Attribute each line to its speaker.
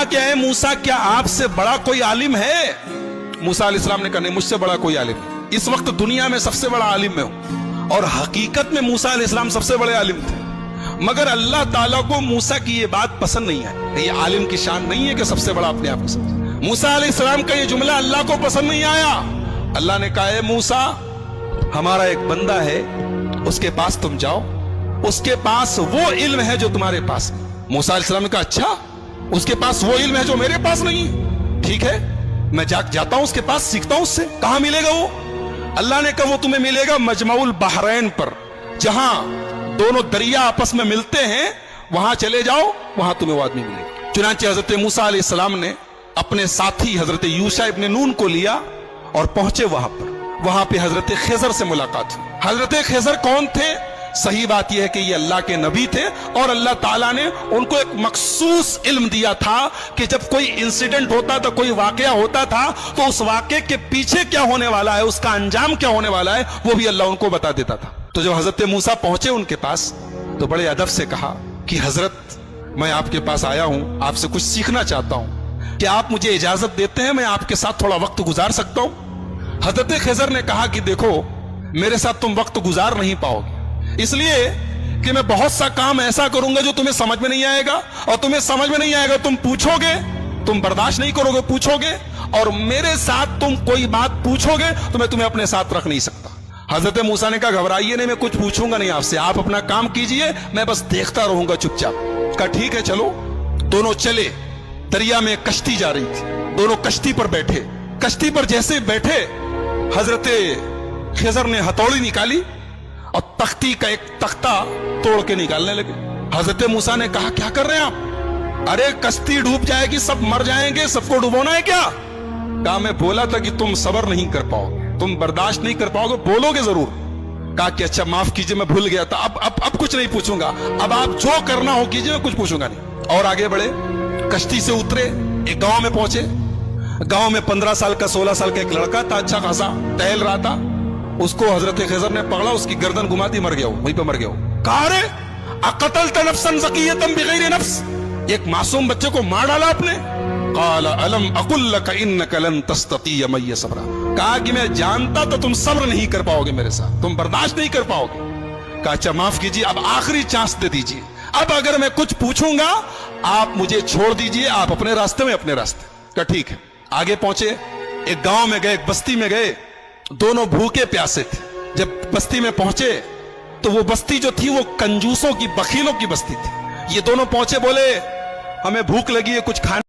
Speaker 1: क्या है मूसा, क्या आपसे बड़ा कोई आलिम है? मूसा अलैहिस्सलाम ने कहा नहीं, मुझसे बड़ा कोई आलिम नहीं। इस वक्त दुनिया में सबसे बड़ा आलिम मैं हूं। और हकीकत में मूसा अलैहिस्सलाम सबसे बड़े आलिम थे, मगर अल्लाह ताला को मूसा की ये बात पसंद नहीं है। ये आलिम की शान नहीं है कि सबसे बड़ा अपने आप को समझे। मूसा अलैहिस्सलाम का ये जुमला अल्लाह को पसंद नहीं आया। अल्लाह ने कहा है मूसा, हमारा एक बंदा है, उसके पास तुम जाओ, उसके पास वो इल्म है जो तुम्हारे पास है। मूसा अलैहिस्सलाम ने कहा अच्छा, उसके पास वो इल्म है जो मेरे पास नहीं है, ठीक है, मैं जाता हूं उसके पास, सीखता हूं उससे। कहां मिलेगा वो? अल्लाह ने कहा वो तुम्हें मिलेगा मजमाउल बहरैन पर, जहां दोनों दरिया आपस में मिलते हैं, वहां चले जाओ, वहां तुम्हें वो आदमी मिलेगा। चुनांचे हजरत मूसा अलैहिस्सलाम ने अपने साथी हजरत यूशा इब्न नून को लिया और पहुंचे वहां पर। वहां पे हजरत खिजर से मुलाकात हुई। हजरत खिजर कौन थे? सही बात यह है कि ये अल्लाह के नबी थे और अल्लाह ताला ने उनको एक मखसूस इल्म दिया था कि जब कोई इंसिडेंट होता था, कोई वाकया होता था, तो उस वाकये के पीछे क्या होने वाला है, उसका अंजाम क्या होने वाला है, वो भी अल्लाह उनको बता देता था। तो जब हजरत मूसा पहुंचे उनके पास, तो बड़े अदब से कहा कि हजरत, मैं आपके पास आया हूं, आपसे कुछ सीखना चाहता हूं, क्या आप मुझे इजाजत देते हैं, मैं आपके साथ थोड़ा वक्त गुजार सकता हूं? हजरत खिजर ने कहा कि देखो, मेरे साथ तुम वक्त गुजार नहीं पाओगे, इसलिए कि मैं बहुत सा काम ऐसा करूंगा जो तुम्हें समझ में नहीं आएगा, और तुम्हें समझ में नहीं आएगा, तुम पूछोगे, तुम बर्दाश्त नहीं करोगे, पूछोगे, और मेरे साथ तुम कोई बात पूछोगे तो मैं तुम्हें अपने साथ रख नहीं सकता। हजरत मूसा ने कहा घबराइए नहीं, मैं कुछ पूछूंगा नहीं आपसे, आप अपना काम कीजिए, मैं बस देखता रहूंगा चुपचाप। कहा ठीक है चलो। दोनों चले, दरिया में कश्ती जा रही थी, दोनों कश्ती पर बैठे। कश्ती पर जैसे बैठे, हजरत खिजर ने हथौड़ी निकाली और तख्ती का एक तख्ता तोड़ के निकालने लगे। हजरत मूसा ने कहा क्या कर रहे हैं आप? अरे कश्ती डूब जाएगी, सब मर जाएंगे, सबको डुबोना है क्या? कहा मैं बोला था कि तुम सब्र नहीं कर पाओगे, तुम बर्दाश्त नहीं कर पाओगे, बोलोगे जरूर। कहा कि अच्छा माफ कीजिए, मैं भूल गया था, अब कुछ नहीं पूछूंगा, अब आप जो करना हो कीजिए, मैं कुछ पूछूंगा नहीं। और आगे बढ़े, कश्ती से उतरे, एक गांव में पहुंचे। गांव में 15 साल का 16 साल का एक लड़का था, अच्छा खासा टहल रहा था। उसको हजरत खिजर ने पकड़ा, उसकी गर्दन घुमा दी, मर गया, वहीं पे मर गया। कहा रे अक़तल्त नफ्सन ज़किय्यतन बिग़ैरि नफ्स, एक मासूम बच्चे को मार डाला आपने। क़ाल अलम अक़ुल लक इन्नक लन तस्ततिय मइय सब्रा, कहा कि मैं जानता तो तुम सब्र नहीं कर पाओगे मेरे साथ, तुम बर्दाश्त नहीं कर पाओगे। कहा अच्छा माफ कीजिए, अब आखिरी चांस दे दीजिए, अब अगर मैं कुछ पूछूंगा आप मुझे छोड़ दीजिए, आप अपने रास्ते में अपने रास्ते। कहा ठीक है। आगे पहुंचे, एक गांव में गए, एक बस्ती में गए, दोनों भूखे प्यासे थे। जब बस्ती में पहुंचे तो वो बस्ती जो थी वो कंजूसों की, बखीलों की बस्ती थी। ये दोनों पहुंचे, बोले हमें भूख लगी है, कुछ खाने